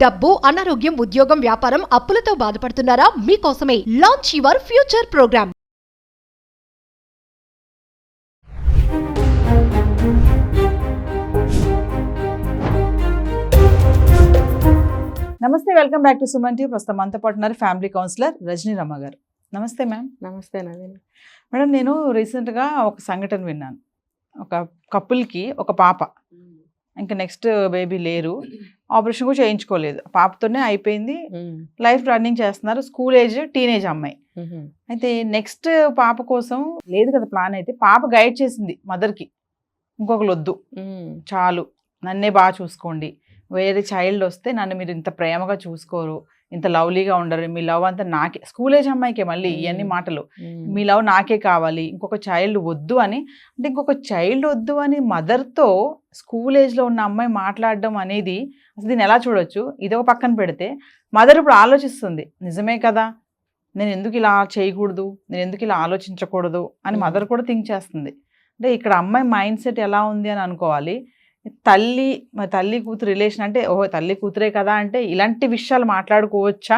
డబ్బు, అనారోగ్యం, ఉద్యోగం, వ్యాపారం, అప్పులతో బాధపడుతున్నారా? మీకోసమే లాంచ్ యువర్ ఫ్యూచర్ ప్రోగ్రామ్. నమస్తే, welcome back to Suman TV. ప్రస్తుతం మనతో పాటు ఉన్నారు ఫ్యామిలీ కౌన్సిలర్ రజనీ రమ్మ గారు. నమస్తే మ్యామ్. నమస్తే నవీన్. మేడం, నేను రీసెంట్గా ఒక సంఘటన విన్నాను. ఒక కపుల్కి ఒక పాప, ఇంకా నెక్స్ట్ బేబీ లేరు, ఆపరేషన్ కూడా చేయించుకోలేదు, పాపతోనే అయిపోయింది, లైఫ్ రన్నింగ్ చేస్తున్నారు. స్కూల్ ఏజ్, టీనేజ్ అమ్మాయి. అయితే నెక్స్ట్ పాప కోసం లేదు కదా ప్లాన్. అయితే పాప గైడ్ చేసింది మదర్కి, ఇంకొకరు వద్దు, చాలు, నన్నే బాగా చూసుకోండి, వేరే చైల్డ్ వస్తే నన్ను మీరు ఇంత ప్రేమగా చూసుకోరు, ఇంత లవ్లీగా ఉండరు, మీ లవ్ అంతా నాకే. స్కూల్ ఏజ్ అమ్మాయికే మళ్ళీ ఇవన్నీ మాటలు, మీ లవ్ నాకే కావాలి, ఇంకొక చైల్డ్ వద్దు అని. అంటే ఇంకొక చైల్డ్ వద్దు అని మదర్తో స్కూల్ ఏజ్లో ఉన్న అమ్మాయి మాట్లాడడం అనేది అసలు దీన్ని ఎలా చూడొచ్చు? ఇదొక పక్కన పెడితే మదర్ ఇప్పుడు ఆలోచిస్తుంది, నిజమే కదా, నేను ఎందుకు ఇలా చేయకూడదు, నేను ఎందుకు ఇలా ఆలోచించకూడదు అని మదర్ కూడా థింక్ చేస్తుంది. అంటే ఇక్కడ అమ్మాయి మైండ్ సెట్ ఎలా ఉంది అని అనుకోవాలి. తల్లి కూతురు రిలేషన్ అంటే, ఓహో తల్లి కూతురే కదా అంటే ఇలాంటి విషయాలు మాట్లాడుకోవచ్చా?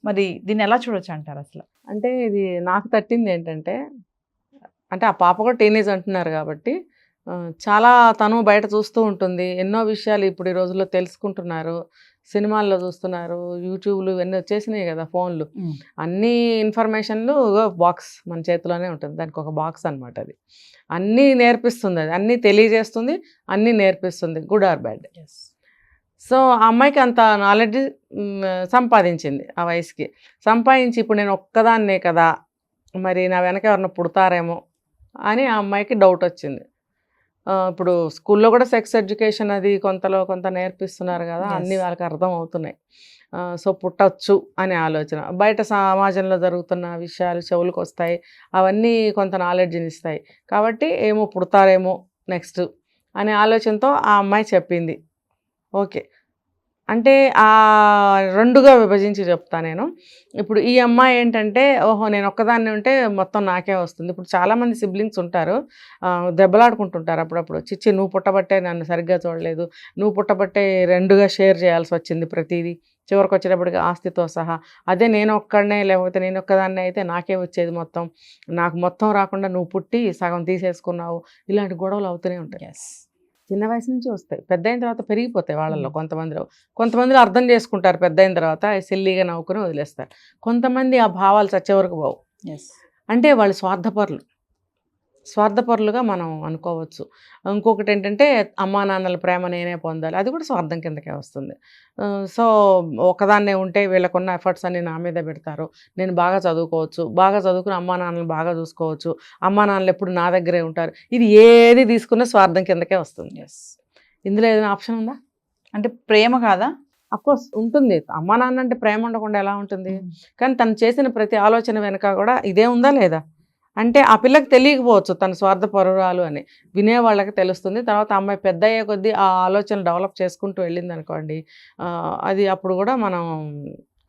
మరి దీన్ని ఎలా చూడొచ్చు అంటారు అసలు? అంటే ఇది నాకు తట్టింది ఏంటంటే, అంటే ఆ పాప కూడా టీనేజ్ అంటున్నారు కాబట్టి చాలా తను బయట చూస్తూ ఉంటుంది, ఎన్నో విషయాలు ఇప్పుడు ఈ రోజుల్లో తెలుసుకుంటున్నారు, సినిమాల్లో చూస్తున్నారు, యూట్యూబ్లు ఇవన్నీ వచ్చేసినాయి కదా, ఫోన్లు, అన్ని ఇన్ఫర్మేషన్లు బాక్స్ మన చేతిలోనే ఉంటుంది. దానికి ఒక బాక్స్ అనమాట. అది అన్నీ నేర్పిస్తుంది, అది అన్నీ తెలియజేస్తుంది, అన్నీ నేర్పిస్తుంది, గుడ్ ఆర్ బ్యాడ్. సో ఆ అమ్మాయికి అంత నాలెడ్జ్ సంపాదించింది ఆ వయసుకి. సంపాదించి ఇప్పుడు నేను ఒక్కదాన్నే కదా, మరి నా వెనక ఎవరన్నా పుడతారేమో అని ఆ అమ్మాయికి డౌట్ వచ్చింది. ఇప్పుడు స్కూల్లో కూడా సెక్స్ ఎడ్యుకేషన్ అది కొంతలో కొంత నేర్పిస్తున్నారు కదా, అన్నీ వాళ్ళకి అర్థం అవుతున్నాయి. సో పుట్టచ్చు అనే ఆలోచన, బయట సమాజంలో జరుగుతున్న విషయాలు చెవులకు వస్తాయి, అవన్నీ కొంత నాలెడ్జ్ని ఇస్తాయి. కాబట్టి ఏమో పుడతారేమో నెక్స్ట్ అనే ఆలోచనతో ఆ అమ్మాయి చెప్పింది. ఓకే, అంటే ఆ రెండుగా విభజించి చెప్తా నేను. ఇప్పుడు ఈ అమ్మాయి ఏంటంటే, ఓహో నేను ఒక్కదాన్ని ఉంటే మొత్తం నాకే వస్తుంది. ఇప్పుడు చాలామంది సిబ్లింగ్స్ ఉంటారు, దెబ్బలాడుకుంటుంటారు అప్పుడప్పుడు. చిచ్చి నువ్వు పుట్టబట్టే నన్ను సరిగ్గా చూడలేదు, నువ్వు పుట్టబట్టే రెండుగా షేర్ చేయాల్సి వచ్చింది ప్రతిదీ, చివరికి వచ్చేటప్పటికి ఆస్తితో సహా. అదే నేను ఒక్కడనే, లేకపోతే నేను ఒక్కదాన్నే అయితే నాకే వచ్చేది మొత్తం, నాకు మొత్తం రాకుండా నువ్వు పుట్టి సగం తీసేసుకున్నావు. ఇలాంటి గొడవలు అవుతూనే ఉంటాయి. చిన్న వయసు నుంచి వస్తాయి, పెద్ద అయిన తర్వాత పెరిగిపోతాయి వాళ్ళల్లో. కొంతమందిలో అర్థం చేసుకుంటారు, పెద్ద అయిన తర్వాత సిల్లీగా నవ్వుకుని వదిలేస్తారు. కొంతమంది ఆ భావాలు చచ్చే వరకు పోవు. అంటే వాళ్ళు స్వార్థపరులుగా మనం అనుకోవచ్చు. ఇంకొకటి ఏంటంటే, అమ్మా నాన్నల ప్రేమ నేనే పొందాలి, అది కూడా స్వార్థం కిందకే వస్తుంది. సో ఒకదాన్నే ఉంటే వీళ్ళకున్న ఎఫర్ట్స్ అన్ని నా మీద పెడతారు, నేను బాగా చదువుకోవచ్చు, బాగా చదువుకుని అమ్మా నాన్నలు బాగా చూసుకోవచ్చు, అమ్మా నాన్నలు ఎప్పుడు నా దగ్గరే ఉంటారు, ఇది ఏది తీసుకున్న స్వార్థం కిందకే వస్తుంది. ఇందులో ఏదైనా ఆప్షన్ ఉందా? అంటే ప్రేమ కాదా? అఫ్కోర్స్ ఉంటుంది. అమ్మా నాన్న అంటే ప్రేమ ఉండకుండా ఎలా ఉంటుంది? కానీ తను చేసిన ప్రతి ఆలోచన వెనుక కూడా ఇదే ఉందా లేదా అంటే ఆ పిల్లకి తెలియకపోవచ్చు తన స్వార్థపరురాలు అని, వినేవాళ్ళకి తెలుస్తుంది. తర్వాత అమ్మాయి పెద్ద అయ్యే కొద్దీ ఆ ఆలోచన డెవలప్ చేసుకుంటూ వెళ్ళింది అనుకోండి, అది అప్పుడు కూడా మనం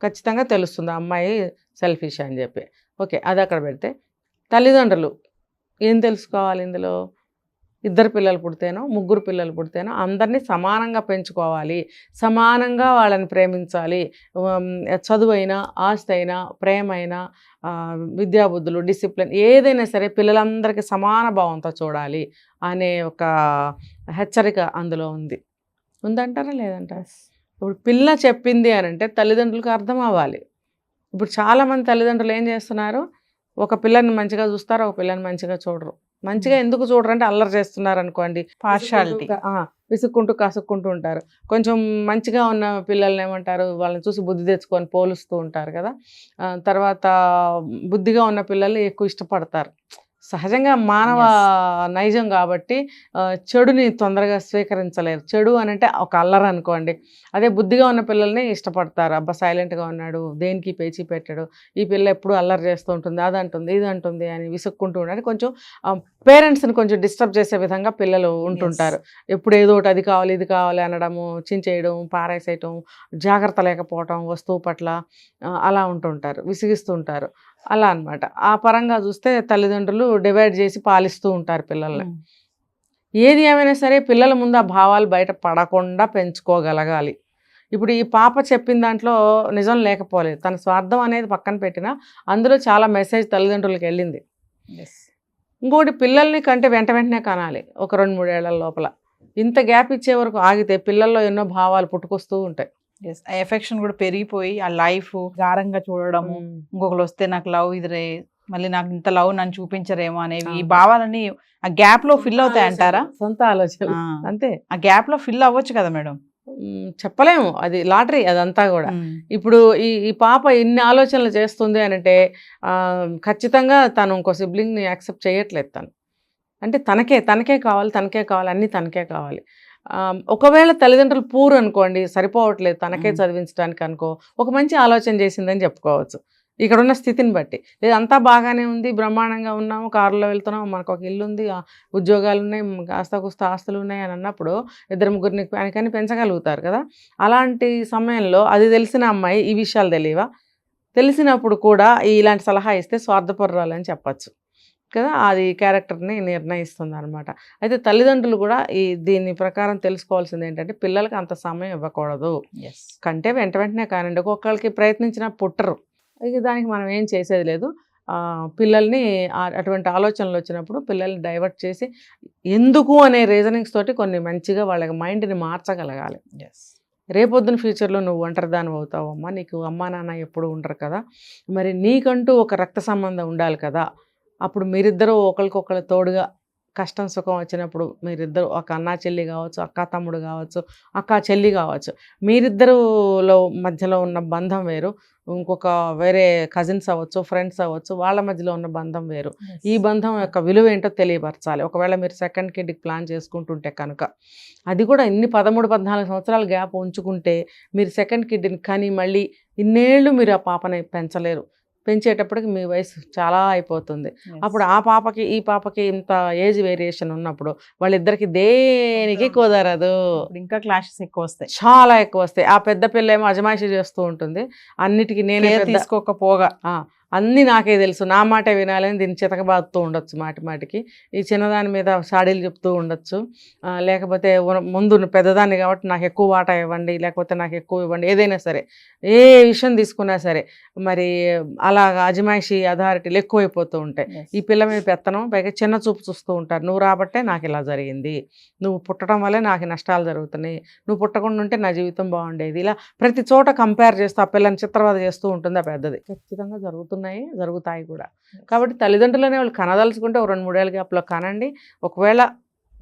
ఖచ్చితంగా తెలుస్తుంది ఆ అమ్మాయి సెల్ఫిష్ అని చెప్పి. ఓకే, అది అక్కడ పెడితే తల్లిదండ్రులు ఏం తెలుసుకోవాలి ఇందులో? ఇద్దరు పిల్లలు పుడితేనో ముగ్గురు పిల్లలు పుడితేనో అందరినీ సమానంగా పెంచుకోవాలి, సమానంగా వాళ్ళని ప్రేమించాలి. చదువు అయినా, ఆస్తి అయినా, ప్రేమ అయినా, విద్యాబుద్ధులు, డిసిప్లిన్ ఏదైనా సరే పిల్లలందరికీ సమాన భావంతో చూడాలి అనే ఒక హెచ్చరిక అందులో ఉందంటారా లేదంటారా? ఇప్పుడు పిల్ల చెప్పింది అని అంటే తల్లిదండ్రులకు అర్థం అవ్వాలి. ఇప్పుడు చాలామంది తల్లిదండ్రులు ఏం చేస్తున్నారు, ఒక పిల్లని మంచిగా చూస్తారు, ఒక పిల్లని మంచిగా చూడరు. మంచిగా ఎందుకు చూడరు అంటే అల్లరి చేస్తున్నారు అనుకోండి, పార్షాలిటీ, విసుక్కుంటూ కసుక్కుంటూ ఉంటారు. కొంచెం మంచిగా ఉన్న పిల్లల్ని ఏమంటారు, వాళ్ళని చూసి బుద్ధి తెచ్చుకొని పోలుస్తూ ఉంటారు కదా. తర్వాత బుద్ధిగా ఉన్న పిల్లల్ని ఎక్కువ ఇష్టపడతారు. సహజంగా మానవ నైజం కాబట్టి చెడుని తొందరగా స్వీకరించలేరు. చెడు అని అంటే ఒక అల్లరి అనుకోండి, అదే బుద్ధిగా ఉన్న పిల్లల్ని ఇష్టపడతారు. అబ్బా సైలెంట్గా ఉన్నాడు, దేనికి పేచీ పెట్టాడు, ఈ పిల్ల ఎప్పుడు అల్లరి చేస్తూ ఉంటుంది, అదంటుంది ఇదంటుంది అని విసుక్కుంటూ ఉండాలి. కొంచెం పేరెంట్స్ని కొంచెం డిస్టర్బ్ చేసే విధంగా పిల్లలు ఉంటుంటారు. ఎప్పుడు ఏదో ఒకటి అది కావాలి ఇది కావాలి అనడము, చించేయడం, పారేసేయటం, జాగ్రత్త లేకపోవటం వస్తువు పట్ల, అలా ఉంటుంటారు, విసిగిస్తూ ఉంటారు. అలా అన్నమాట. ఆ పరంగా చూస్తే తల్లిదండ్రులు డివైడ్ చేసి పాలిస్తూ ఉంటారు పిల్లల్ని. ఏది ఏమైనా సరే పిల్లల ముందు ఆ భావాలు బయట పడకుండా పెంచుకోగలగాలి. ఇప్పుడు ఈ పాప చెప్పిన దాంట్లో నిజం లేకపోలేదు, తన స్వార్థం అనేది పక్కన పెట్టినా అందులో చాలా మెసేజ్ తల్లిదండ్రులకు వెళ్ళింది. ఇంకొకటి పిల్లల్ని కంటే వెంటనే కనాలి ఒక 2-3 ఏళ్ల లోపల. ఇంత గ్యాప్ ఇచ్చే వరకు ఆగితే పిల్లల్లో ఎన్నో భావాలు పుట్టుకొస్తూ ఉంటాయి. ఆ ఎఫెక్షన్ కూడా పెరిగిపోయి ఆ లైఫ్ గారంగా చూడడము, ఇంకొకరు వస్తే నాకు లవ్ ఇదిరే, మళ్ళీ నాకు ఇంత లవ్ నన్ను చూపించరేమో అనేవి ఈ భావాలన్నీ ఆ గ్యాప్ లో ఫిల్ అవుతాయి అంటారా? సొంత ఆలోచన అంతే. ఆ గ్యాప్ లో ఫిల్ అవ్వచ్చు కదా మేడం? చెప్పలేము, అది లాటరీ అదంతా కూడా. ఇప్పుడు ఈ పాప ఇన్ని ఆలోచనలు చేస్తుంది అని అంటే ఖచ్చితంగా తను ఇంకో సిబ్లింగ్ని యాక్సెప్ట్ చేయట్లేదు. తను అంటే తనకే కావాలి అన్నీ తనకే కావాలి. ఒకవేళ తల్లిదండ్రులు పూర్ అనుకోండి, సరిపోవట్లేదు తనకే చదివించడానికి అనుకో, ఒక మంచి ఆలోచన చేసిందని చెప్పుకోవచ్చు ఇక్కడ ఉన్న స్థితిని బట్టి. లేదు అంతా బాగానే ఉంది, బ్రహ్మాండంగా ఉన్నాము, కారులో వెళ్తున్నాము, మనకు ఒక ఇల్లు ఉంది, ఉద్యోగాలు ఉన్నాయి, కాస్త కుస్త ఆస్తులు ఉన్నాయి అని అన్నప్పుడు 2-3 కానీ పెంచగలుగుతారు కదా. అలాంటి సమయంలో అది తెలిసిన అమ్మాయి ఈ విషయాలు తెలియవా? తెలిసినప్పుడు కూడా ఇలాంటి సలహా ఇస్తే స్వార్థపరురాలని చెప్పచ్చు కదా, అది క్యారెక్టర్ని నిర్ణయిస్తుంది అనమాట. అయితే తల్లిదండ్రులు కూడా దీని ప్రకారం తెలుసుకోవాల్సింది ఏంటంటే పిల్లలకి అంత సమయం ఇవ్వకూడదు. కంటే వెంటనే కానివ్వండి, ఒక్కొక్కరికి ప్రయత్నించిన పుట్టరు, ఇక దానికి మనం ఏం చేసేది లేదు. పిల్లల్ని అటువంటి ఆలోచనలు వచ్చినప్పుడు పిల్లల్ని డైవర్ట్ చేసి ఎందుకు అనే రీజనింగ్స్ తోటి కొన్ని మంచిగా వాళ్ళకి మైండ్ని మార్చగలగాలి. రేపొద్దున ఫ్యూచర్లో నువ్వు ఒంటరిదాని అవుతావమ్మా, నీకు అమ్మా నాన్న ఎప్పుడు ఉండరు కదా, మరి నీకంటూ ఒక రక్త సంబంధం ఉండాలి కదా, అప్పుడు మీరిద్దరూ ఒకరికొకరు తోడుగా కష్టం సుఖం వచ్చినప్పుడు మీరిద్దరు ఒక అన్నా చెల్లి కావచ్చు, అక్క తమ్ముడు కావచ్చు, అక్క చెల్లి కావచ్చు, మీరిద్దరులో మధ్యలో ఉన్న బంధం వేరు, ఇంకొక వేరే కజిన్స్ అవ్వచ్చు, ఫ్రెండ్స్ అవ్వచ్చు, వాళ్ళ మధ్యలో ఉన్న బంధం వేరు. ఈ బంధం యొక్క విలువ ఏంటో తెలియపరచాలి. ఒకవేళ మీరు సెకండ్ కిడ్కి ప్లాన్ చేసుకుంటుంటే కనుక, అది కూడా ఇన్ని 13-14 సంవత్సరాల గ్యాప్ ఉంచుకుంటే మీరు సెకండ్ కిడ్ని కానీ మళ్ళీ ఇన్నేళ్ళు మీరు ఆ పాపని పెంచలేరు. పెంచేటప్పటికి మీ వయసు చాలా అయిపోతుంది. అప్పుడు ఆ పాపకి ఈ పాపకి ఇంత ఏజ్ వేరియేషన్ ఉన్నప్పుడు వాళ్ళిద్దరికి దేనికి కుదరదు, ఇంకా క్లాషెస్ ఎక్కువ వస్తాయి, చాలా ఎక్కువ వస్తాయి. ఆ పెద్ద పిల్ల ఏమో అజమాయిషీ చేస్తూ ఉంటుంది, అన్నిటికీ నేనే తీసుకోకపోగా అన్నీ నాకే తెలుసు, నా మాటే వినాలని దీన్ని చితకబాదుతూ ఉండొచ్చు మాటికి. ఈ చిన్నదాని మీద సాడీలు చెప్తూ ఉండొచ్చు, లేకపోతే ముందు పెద్దదాన్ని కాబట్టి నాకు ఎక్కువ వాటా ఇవ్వండి, లేకపోతే నాకు ఎక్కువ ఇవ్వండి, ఏదైనా సరే ఏ విషయం తీసుకున్నా సరే మరి అలాగా అజమాయిషీ అథారిటీలు ఎక్కువైపోతూ ఉంటాయి. ఈ పిల్ల మీద పెత్తనం, పైగా చిన్న చూపు చూస్తూ ఉంటారు. నువ్వు రాబట్టే నాకు ఇలా జరిగింది, నువ్వు పుట్టడం వల్లే నాకు నష్టాలు జరుగుతున్నాయి, నువ్వు పుట్టకుండా ఉంటే నా జీవితం బాగుండేది, ఇలా ప్రతి చోట కంపేర్ చేస్తూ ఆ పిల్లని చిత్రవద చేస్తూ ఉంటుంది ఆ పెద్దది. ఖచ్చితంగా జరుగుతాయి కూడా. కాబట్టి తల్లిదండ్రులనే వాళ్ళు కనదలుచుకుంటే 2-3 ఏళ్ళ గ్యాప్లో కనండి. ఒకవేళ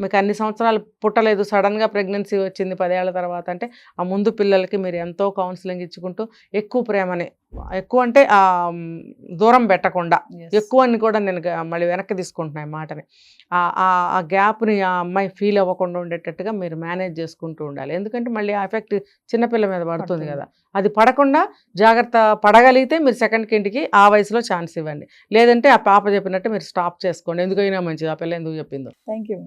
మీకు అన్ని సంవత్సరాలు పుట్టలేదు, సడన్గా ప్రెగ్నెన్సీ వచ్చింది 10 ఏళ్ల తర్వాత అంటే ఆ ముందు పిల్లలకి మీరు ఎంతో కౌన్సిలింగ్ ఇచ్చుకుంటూ ఎక్కువ ప్రేమని, ఎక్కువ అంటే దూరం పెట్టకుండా, ఎక్కువ అని కూడా నేను మళ్ళీ వెనక్కి తీసుకుంటున్నాను మాటని, ఆ గ్యాప్ని ఆ అమ్మాయి ఫీల్ అవ్వకుండా ఉండేటట్టుగా మీరు మేనేజ్ చేసుకుంటూ ఉండాలి. ఎందుకంటే మళ్ళీ ఆ ఎఫెక్ట్ చిన్నపిల్ల మీద పడుతుంది కదా, అది పడకుండా జాగ్రత్త పడగలిగితే మీరు సెకండ్ కింటికి ఆ వయసులో ఛాన్స్ ఇవ్వండి. లేదంటే ఆ పాప చెప్పినట్టు మీరు స్టాప్ చేసుకోండి, ఎందుకైనా మంచిది ఆ పిల్ల ఎందుకు చెప్పిందో. Thank you.